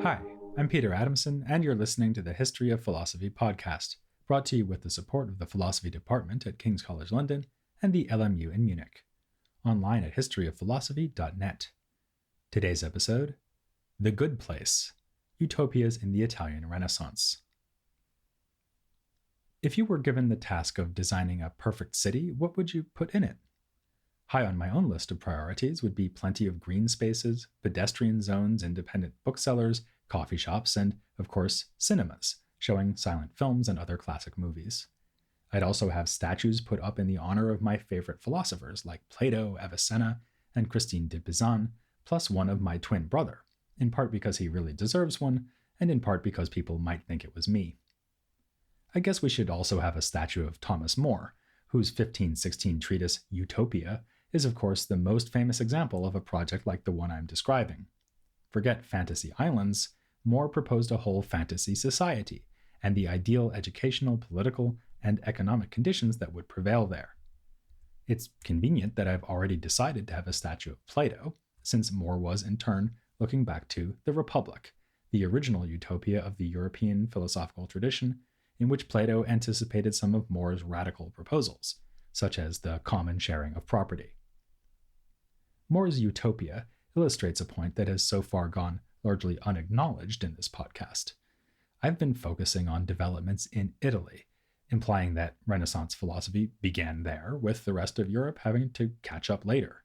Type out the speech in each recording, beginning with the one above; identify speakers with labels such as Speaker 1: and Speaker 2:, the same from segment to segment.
Speaker 1: Hi, I'm Peter Adamson, and you're listening to the History of Philosophy podcast, brought to you with the support of the Philosophy Department at King's College London and the LMU in Munich. Online at historyofphilosophy.net. Today's episode, The Good Place, Utopias in the Italian Renaissance. If you were given the task of designing a perfect city, what would you put in it? High on my own list of priorities would be plenty of green spaces, pedestrian zones, independent booksellers, coffee shops, and, of course, cinemas, showing silent films and other classic movies. I'd also have statues put up in the honor of my favorite philosophers like Plato, Avicenna, and Christine de Pizan, plus one of my twin brother, in part because he really deserves one, and in part because people might think it was me. I guess we should also have a statue of Thomas More, whose 1516 treatise Utopia is of course the most famous example of a project like the one I'm describing. Forget fantasy islands, More proposed a whole fantasy society, and the ideal educational, political, and economic conditions that would prevail there. It's convenient that I've already decided to have a statue of Plato, since More was, in turn, looking back to the Republic, the original utopia of the European philosophical tradition, in which Plato anticipated some of More's radical proposals, such as the common sharing of property. More's utopia illustrates a point that has so far gone largely unacknowledged in this podcast. I've been focusing on developments in Italy, implying that Renaissance philosophy began there, with the rest of Europe having to catch up later.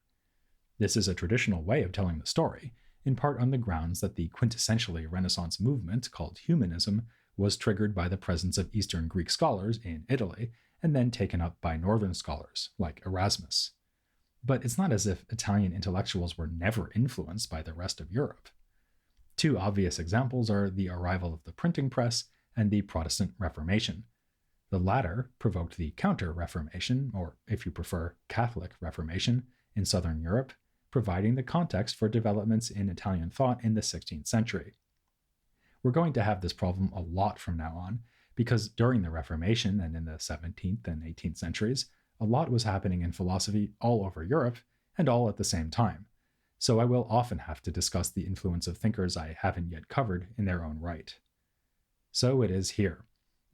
Speaker 1: This is a traditional way of telling the story, in part on the grounds that the quintessentially Renaissance movement called humanism was triggered by the presence of Eastern Greek scholars in Italy, and then taken up by Northern scholars, like Erasmus. But it's not as if Italian intellectuals were never influenced by the rest of Europe. Two obvious examples are the arrival of the printing press and the Protestant Reformation. The latter provoked the Counter-Reformation, or if you prefer, Catholic Reformation, in Southern Europe, providing the context for developments in Italian thought in the 16th century. We're going to have this problem a lot from now on, because during the Reformation and in the 17th and 18th centuries, a lot was happening in philosophy all over Europe, and all at the same time, so I will often have to discuss the influence of thinkers I haven't yet covered in their own right. So it is here.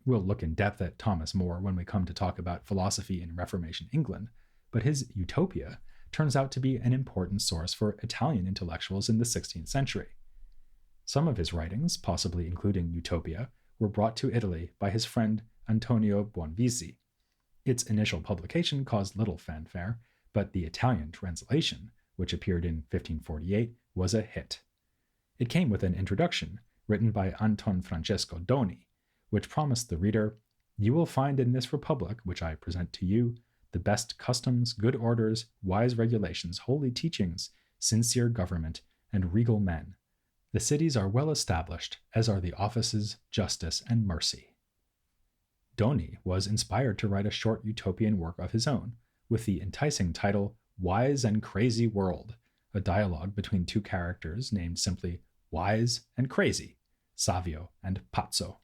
Speaker 1: We'll look in depth at Thomas More when we come to talk about philosophy in Reformation England, but his Utopia turns out to be an important source for Italian intellectuals in the 16th century. Some of his writings, possibly including Utopia, were brought to Italy by his friend Antonio Buonvisi. Its initial publication caused little fanfare, but the Italian translation, which appeared in 1548, was a hit. It came with an introduction written by Anton Francesco Doni, which promised the reader, "You will find in this republic, which I present to you, the best customs, good orders, wise regulations, holy teachings, sincere government, and regal men. The cities are well established, as are the offices, justice, and mercy." Doni was inspired to write a short utopian work of his own, with the enticing title Wise and Crazy World, a dialogue between two characters named simply Wise and Crazy, Savio and Pazzo.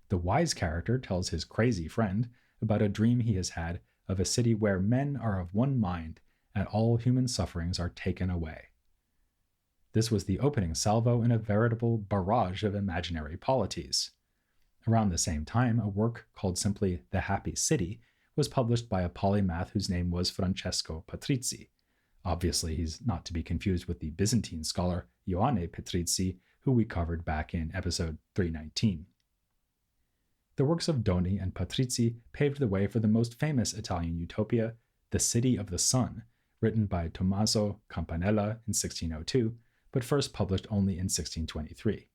Speaker 1: The wise character tells his crazy friend about a dream he has had of a city where men are of one mind and all human sufferings are taken away. This was the opening salvo in a veritable barrage of imaginary polities. Around the same time, a work called simply The Happy City was published by a polymath whose name was Francesco Patrizzi. Obviously, he's not to be confused with the Byzantine scholar Ioanne Patrizzi, who we covered back in episode 319. The works of Doni and Patrizzi paved the way for the most famous Italian utopia, The City of the Sun, written by Tommaso Campanella in 1602, but first published only in 1623.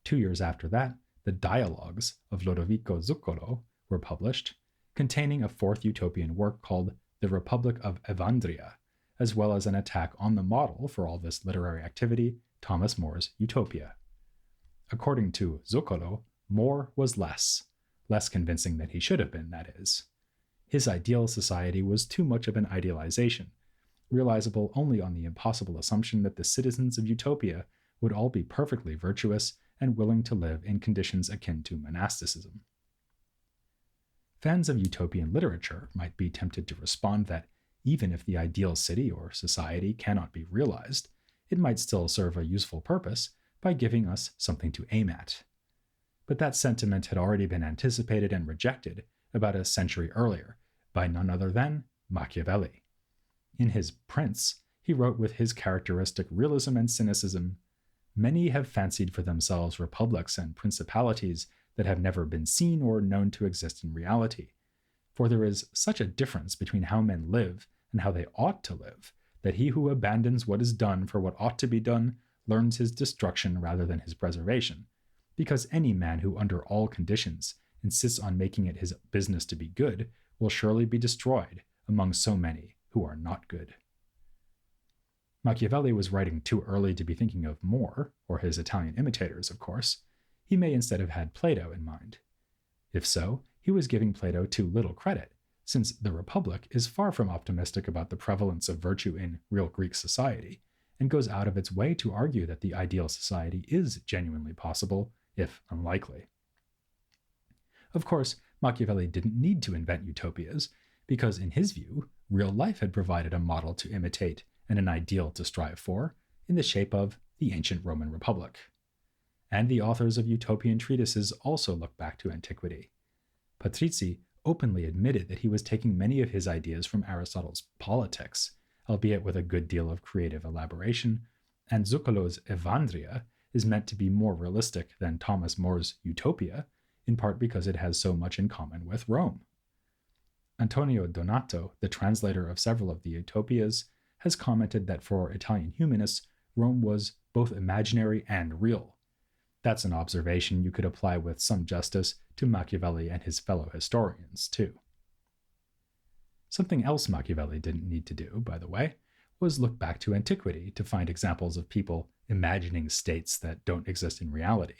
Speaker 1: 2 years after that, the Dialogues of Lodovico Zuccolo were published, containing a fourth utopian work called The Republic of Evandria, as well as an attack on the model for all this literary activity, Thomas More's Utopia. According to Zuccolo, More was less convincing than he should have been, that is. His ideal society was too much of an idealization, realizable only on the impossible assumption that the citizens of Utopia would all be perfectly virtuous and willing to live in conditions akin to monasticism. Fans of utopian literature might be tempted to respond that even if the ideal city or society cannot be realized, it might still serve a useful purpose by giving us something to aim at. But that sentiment had already been anticipated and rejected about a century earlier by none other than Machiavelli. In his Prince, he wrote with his characteristic realism and cynicism, "Many have fancied for themselves republics and principalities that have never been seen or known to exist in reality. For there is such a difference between how men live and how they ought to live, that he who abandons what is done for what ought to be done learns his destruction rather than his preservation, because any man who under all conditions insists on making it his business to be good will surely be destroyed among so many who are not good." Machiavelli was writing too early to be thinking of More, or his Italian imitators, of course. He may instead have had Plato in mind. If so, he was giving Plato too little credit, since the Republic is far from optimistic about the prevalence of virtue in real Greek society, and goes out of its way to argue that the ideal society is genuinely possible, if unlikely. Of course, Machiavelli didn't need to invent utopias, because in his view, real life had provided a model to imitate and an ideal to strive for, in the shape of the ancient Roman Republic. And the authors of utopian treatises also look back to antiquity. Patrizzi openly admitted that he was taking many of his ideas from Aristotle's Politics, albeit with a good deal of creative elaboration, and Zuccolo's Evandria is meant to be more realistic than Thomas More's Utopia, in part because it has so much in common with Rome. Antonio Donato, the translator of several of the Utopias, has commented that for Italian humanists, Rome was both imaginary and real. That's an observation you could apply with some justice to Machiavelli and his fellow historians, too. Something else Machiavelli didn't need to do, by the way, was look back to antiquity to find examples of people imagining states that don't exist in reality.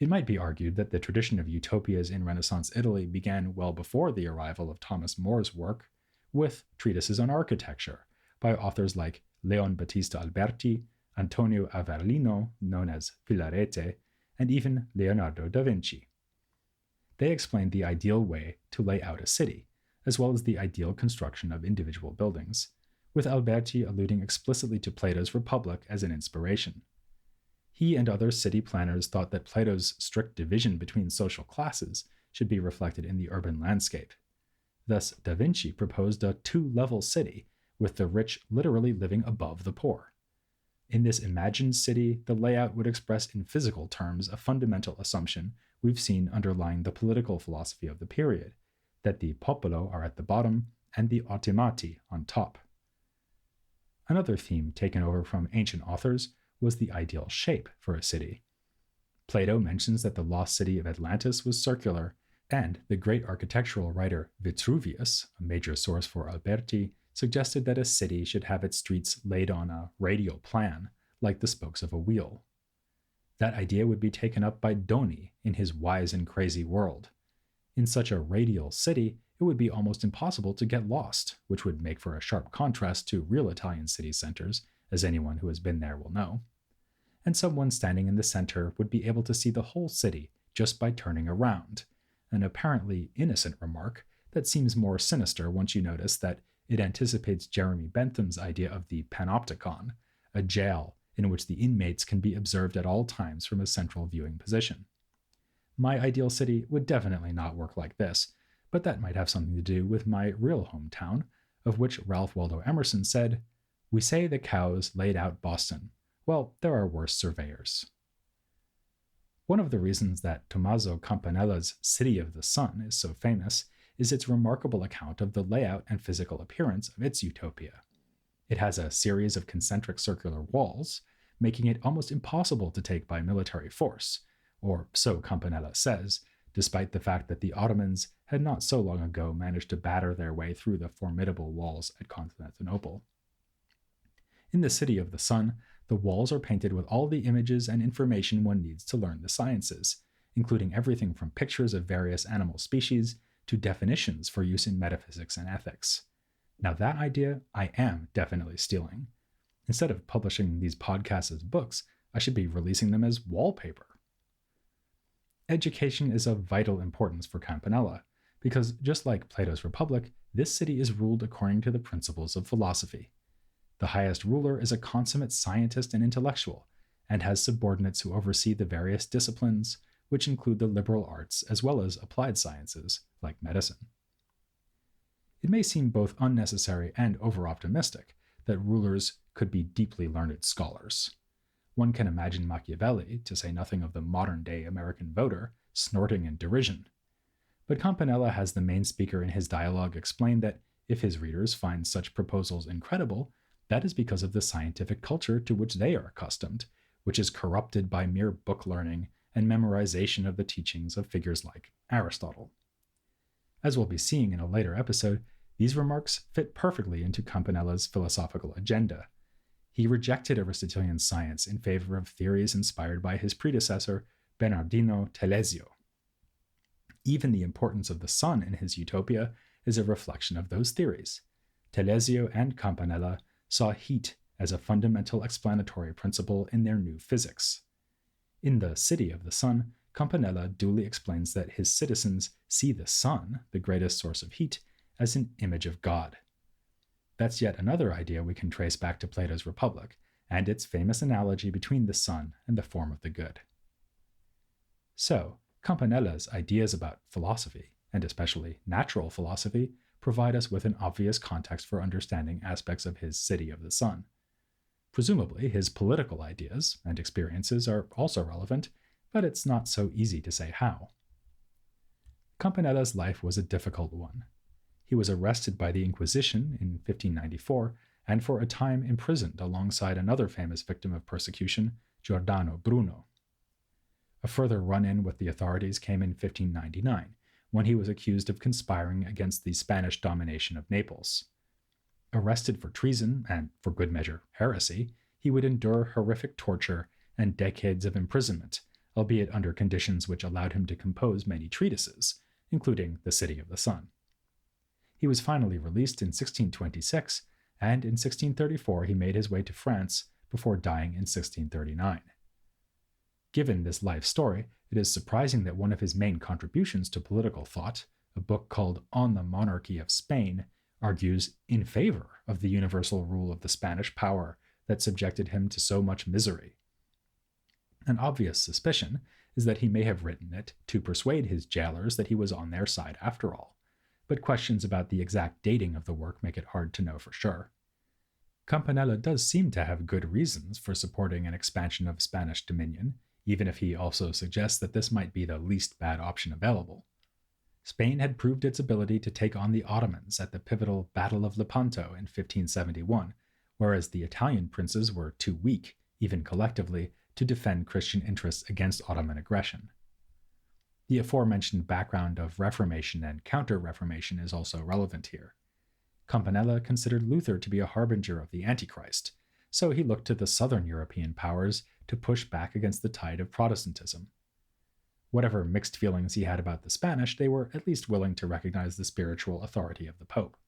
Speaker 1: It might be argued that the tradition of utopias in Renaissance Italy began well before the arrival of Thomas More's work, with treatises on architecture by authors like Leon Battista Alberti, Antonio Averlino, known as Filarete, and even Leonardo da Vinci. They explained the ideal way to lay out a city, as well as the ideal construction of individual buildings, with Alberti alluding explicitly to Plato's Republic as an inspiration. He and other city planners thought that Plato's strict division between social classes should be reflected in the urban landscape. Thus, da Vinci proposed a two-level city, with the rich literally living above the poor. In this imagined city, the layout would express in physical terms a fundamental assumption we've seen underlying the political philosophy of the period, that the popolo are at the bottom and the ottimati on top. Another theme taken over from ancient authors was the ideal shape for a city. Plato mentions that the lost city of Atlantis was circular, and the great architectural writer Vitruvius, a major source for Alberti, suggested that a city should have its streets laid on a radial plan, like the spokes of a wheel. That idea would be taken up by Doni in his Wise and Crazy World. In such a radial city, it would be almost impossible to get lost, which would make for a sharp contrast to real Italian city centers, as anyone who has been there will know. And someone standing in the center would be able to see the whole city just by turning around, an apparently innocent remark that seems more sinister once you notice that it anticipates Jeremy Bentham's idea of the panopticon, a jail in which the inmates can be observed at all times from a central viewing position. My ideal city would definitely not work like this, but that might have something to do with my real hometown, of which Ralph Waldo Emerson said, "We say the cows laid out Boston. Well, there are worse surveyors." One of the reasons that Tommaso Campanella's City of the Sun is so famous is its remarkable account of the layout and physical appearance of its utopia. It has a series of concentric circular walls, making it almost impossible to take by military force, or so Campanella says, despite the fact that the Ottomans had not so long ago managed to batter their way through the formidable walls at Constantinople. In the City of the Sun, the walls are painted with all the images and information one needs to learn the sciences, including everything from pictures of various animal species to definitions for use in metaphysics and ethics. Now that idea I am definitely stealing. Instead of publishing these podcasts as books, I should be releasing them as wallpaper. Education is of vital importance for Campanella, because just like Plato's Republic, this city is ruled according to the principles of philosophy. The highest ruler is a consummate scientist and intellectual, and has subordinates who oversee the various disciplines, which include the liberal arts as well as applied sciences, like medicine. It may seem both unnecessary and over-optimistic that rulers could be deeply learned scholars. One can imagine Machiavelli, to say nothing of the modern-day American voter, snorting in derision. But Campanella has the main speaker in his dialogue explain that if his readers find such proposals incredible, that is because of the scientific culture to which they are accustomed, which is corrupted by mere book learning and memorization of the teachings of figures like Aristotle. As we'll be seeing in a later episode, these remarks fit perfectly into Campanella's philosophical agenda. He rejected Aristotelian science in favor of theories inspired by his predecessor, Bernardino Telesio. Even the importance of the sun in his Utopia is a reflection of those theories. Telesio and Campanella saw heat as a fundamental explanatory principle in their new physics. In The City of the Sun, Campanella duly explains that his citizens see the sun, the greatest source of heat, as an image of God. That's yet another idea we can trace back to Plato's Republic, and its famous analogy between the sun and the form of the good. So, Campanella's ideas about philosophy, and especially natural philosophy, provide us with an obvious context for understanding aspects of his City of the Sun. Presumably, his political ideas and experiences are also relevant, but it's not so easy to say how. Campanella's life was a difficult one. He was arrested by the Inquisition in 1594 and for a time imprisoned alongside another famous victim of persecution, Giordano Bruno. A further run-in with the authorities came in 1599, when he was accused of conspiring against the Spanish domination of Naples. Arrested for treason and, for good measure, heresy, he would endure horrific torture and decades of imprisonment, albeit under conditions which allowed him to compose many treatises, including The City of the Sun. He was finally released in 1626, and in 1634 he made his way to France before dying in 1639. Given this life story, it is surprising that one of his main contributions to political thought, a book called On the Monarchy of Spain, argues in favor of the universal rule of the Spanish power that subjected him to so much misery. An obvious suspicion is that he may have written it to persuade his jailers that he was on their side after all, but questions about the exact dating of the work make it hard to know for sure. Campanella does seem to have good reasons for supporting an expansion of Spanish dominion, even if he also suggests that this might be the least bad option available. Spain had proved its ability to take on the Ottomans at the pivotal Battle of Lepanto in 1571, whereas the Italian princes were too weak, even collectively, to defend Christian interests against Ottoman aggression. The aforementioned background of Reformation and Counter-Reformation is also relevant here. Campanella considered Luther to be a harbinger of the Antichrist, so he looked to the southern European powers to push back against the tide of Protestantism. Whatever mixed feelings he had about the Spanish, they were at least willing to recognize the spiritual authority of the Pope.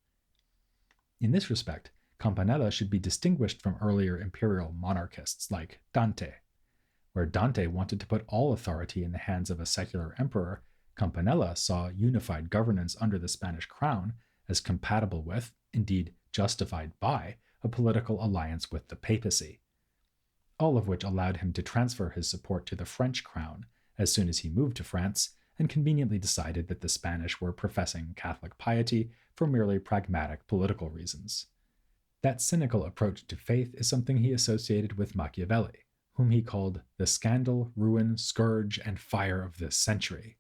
Speaker 1: In this respect, Campanella should be distinguished from earlier imperial monarchists like Dante. Where Dante wanted to put all authority in the hands of a secular emperor, Campanella saw unified governance under the Spanish crown as compatible with, indeed justified by, a political alliance with the papacy. All of which allowed him to transfer his support to the French crown as soon as he moved to France, and conveniently decided that the Spanish were professing Catholic piety for merely pragmatic political reasons. That cynical approach to faith is something he associated with Machiavelli, whom he called the scandal, ruin, scourge, and fire of this century.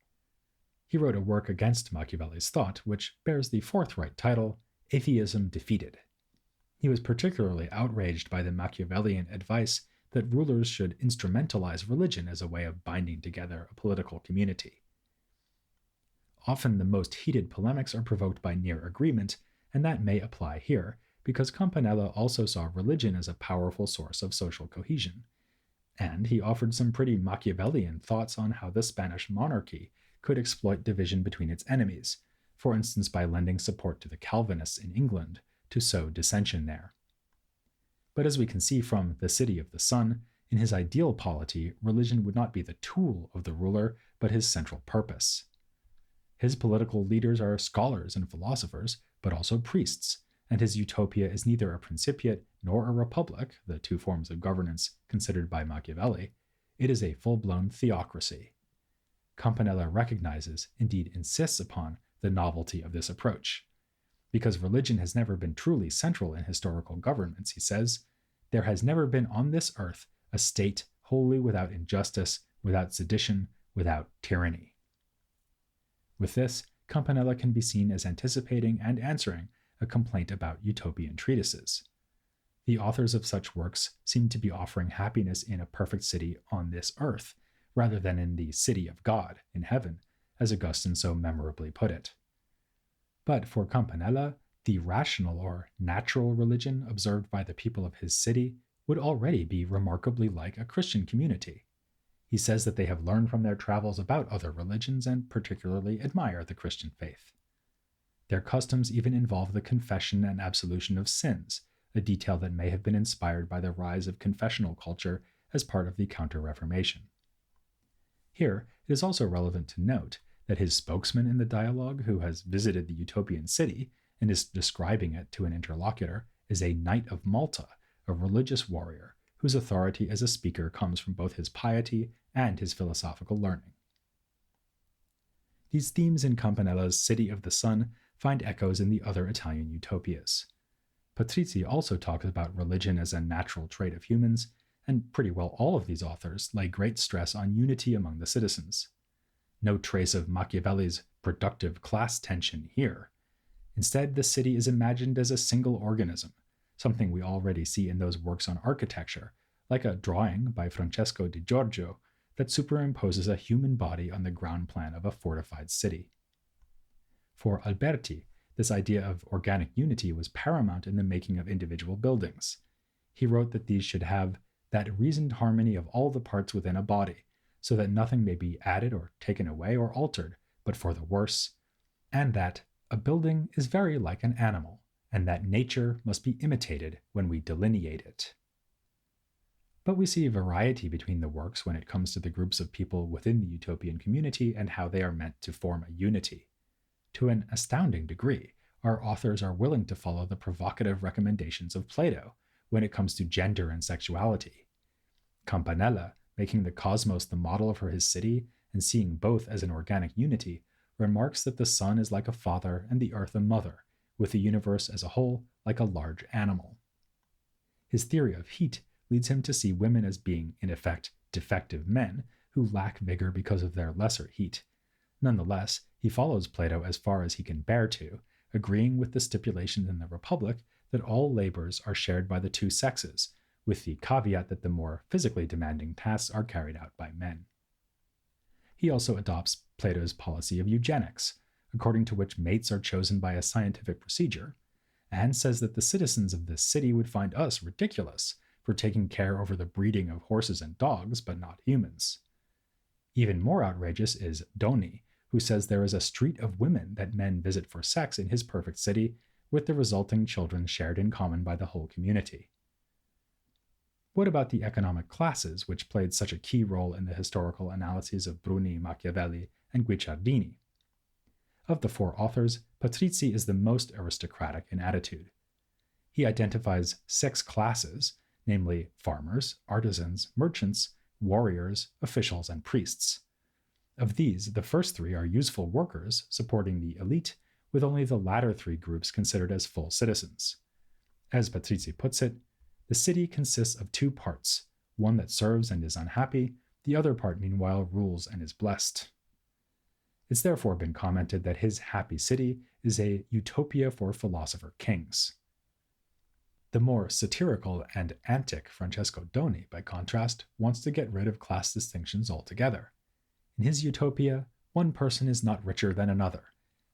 Speaker 1: He wrote a work against Machiavelli's thought, which bears the forthright title, Atheism Defeated. He was particularly outraged by the Machiavellian advice that rulers should instrumentalize religion as a way of binding together a political community. Often the most heated polemics are provoked by near agreement, and that may apply here, because Campanella also saw religion as a powerful source of social cohesion. And he offered some pretty Machiavellian thoughts on how the Spanish monarchy could exploit division between its enemies, for instance by lending support to the Calvinists in England to sow dissension there. But as we can see from The City of the Sun, in his ideal polity, religion would not be the tool of the ruler, but his central purpose. His political leaders are scholars and philosophers, but also priests, and his utopia is neither a principiate nor a republic, the two forms of governance considered by Machiavelli. It is a full-blown theocracy. Campanella recognizes, indeed insists upon, the novelty of this approach. Because religion has never been truly central in historical governments, he says, there has never been on this earth a state wholly without injustice, without sedition, without tyranny. With this, Campanella can be seen as anticipating and answering a complaint about utopian treatises. The authors of such works seem to be offering happiness in a perfect city on this earth, rather than in the city of God, in heaven, as Augustine so memorably put it. But for Campanella, the rational or natural religion observed by the people of his city would already be remarkably like a Christian community. He says that they have learned from their travels about other religions and particularly admire the Christian faith. Their customs even involve the confession and absolution of sins, a detail that may have been inspired by the rise of confessional culture as part of the Counter-Reformation. Here, it is also relevant to note that his spokesman in the dialogue, who has visited the utopian city and is describing it to an interlocutor, is a Knight of Malta, a religious warrior, whose authority as a speaker comes from both his piety and his philosophical learning. These themes in Campanella's City of the Sun find echoes in the other Italian utopias. Patrizzi also talks about religion as a natural trait of humans, and pretty well all of these authors lay great stress on unity among the citizens. No trace of Machiavelli's productive class tension here. Instead, the city is imagined as a single organism, something we already see in those works on architecture, like a drawing by Francesco di Giorgio that superimposes a human body on the ground plan of a fortified city. For Alberti, this idea of organic unity was paramount in the making of individual buildings. He wrote that these should have that reasoned harmony of all the parts within a body, so that nothing may be added or taken away or altered, but for the worse, and that a building is very like an animal, and that nature must be imitated when we delineate it. But we see variety between the works when it comes to the groups of people within the utopian community and how they are meant to form a unity. To an astounding degree, our authors are willing to follow the provocative recommendations of Plato when it comes to gender and sexuality. Campanella, making the cosmos the model for his city and seeing both as an organic unity, remarks that the sun is like a father and the earth a mother, with the universe as a whole like a large animal. His theory of heat leads him to see women as being, in effect, defective men who lack vigor because of their lesser heat. Nonetheless, he follows Plato as far as he can bear to, agreeing with the stipulations in the Republic that all labors are shared by the two sexes, with the caveat that the more physically demanding tasks are carried out by men. He also adopts Plato's policy of eugenics, according to which mates are chosen by a scientific procedure, and says that the citizens of this city would find us ridiculous for taking care over the breeding of horses and dogs, but not humans. Even more outrageous is Doni, who says there is a street of women that men visit for sex in his perfect city, with the resulting children shared in common by the whole community. What about the economic classes, which played such a key role in the historical analyses of Bruni, Machiavelli, and Guicciardini? Of the four authors, Patrizzi is the most aristocratic in attitude. He identifies 6 classes, namely farmers, artisans, merchants, warriors, officials, and priests. Of these, the first 3 are useful workers supporting the elite, with only the latter 3 groups considered as full citizens. As Patrizzi puts it, the city consists of 2 parts, one that serves and is unhappy, the other part meanwhile rules and is blessed. It's therefore been commented that his happy city is a utopia for philosopher kings. The more satirical and antic Francesco Doni, by contrast, wants to get rid of class distinctions altogether. In his utopia, one person is not richer than another,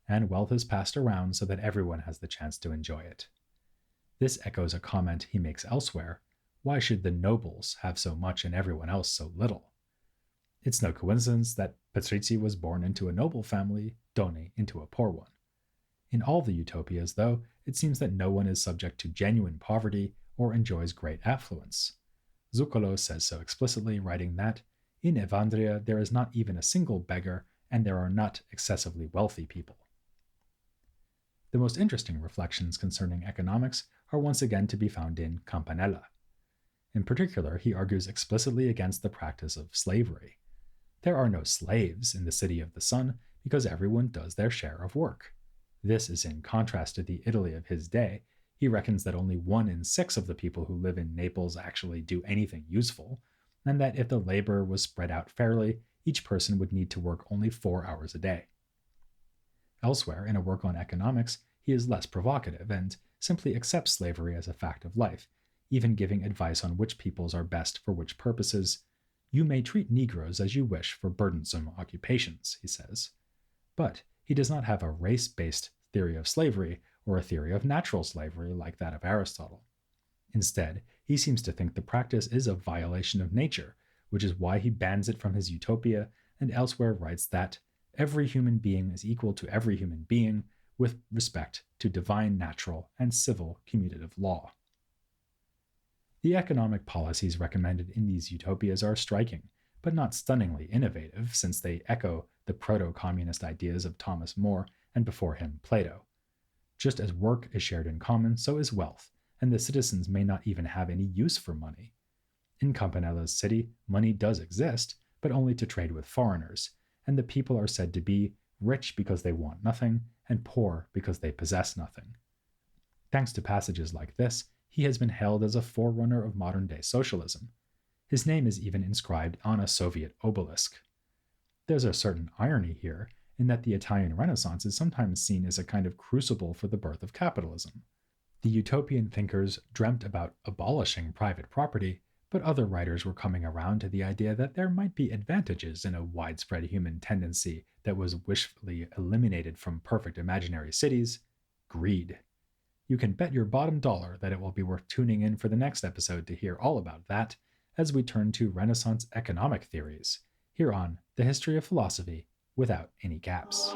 Speaker 1: and wealth is passed around so that everyone has the chance to enjoy it. This echoes a comment he makes elsewhere: why should the nobles have so much and everyone else so little? It's no coincidence that Patrizzi was born into a noble family, Doni into a poor one. In all the utopias, though, it seems that no one is subject to genuine poverty or enjoys great affluence. Zuccolo says so explicitly, writing that, in Evandria there is not even a single beggar, and there are not excessively wealthy people. The most interesting reflections concerning economics are once again to be found in Campanella. In particular, he argues explicitly against the practice of slavery. There are no slaves in the city of the sun because everyone does their share of work. This is in contrast to the Italy of his day. He reckons that only 1 in 6 of the people who live in Naples actually do anything useful, and that if the labor was spread out fairly, each person would need to work only 4 hours a day. Elsewhere, in a work on economics, he is less provocative and simply accepts slavery as a fact of life, even giving advice on which peoples are best for which purposes. You may treat Negroes as you wish for burdensome occupations, he says. But he does not have a race-based theory of slavery or a theory of natural slavery like that of Aristotle. Instead, he seems to think the practice is a violation of nature, which is why he bans it from his Utopia and elsewhere writes that every human being is equal to every human being with respect to divine, natural, and civil commutative law. The economic policies recommended in these utopias are striking, but not stunningly innovative, since they echo the proto-communist ideas of Thomas More and before him Plato. Just as work is shared in common, so is wealth, and the citizens may not even have any use for money. In Campanella's city, money does exist, but only to trade with foreigners, and the people are said to be rich because they want nothing, and poor because they possess nothing. Thanks to passages like this, he has been hailed as a forerunner of modern-day socialism. His name is even inscribed on a Soviet obelisk. There's a certain irony here, in that the Italian Renaissance is sometimes seen as a kind of crucible for the birth of capitalism. The utopian thinkers dreamt about abolishing private property, but other writers were coming around to the idea that there might be advantages in a widespread human tendency that was wishfully eliminated from perfect imaginary cities: greed. You can bet your bottom dollar that it will be worth tuning in for the next episode to hear all about that, as we turn to Renaissance economic theories, here on The History of Philosophy Without Any Gaps.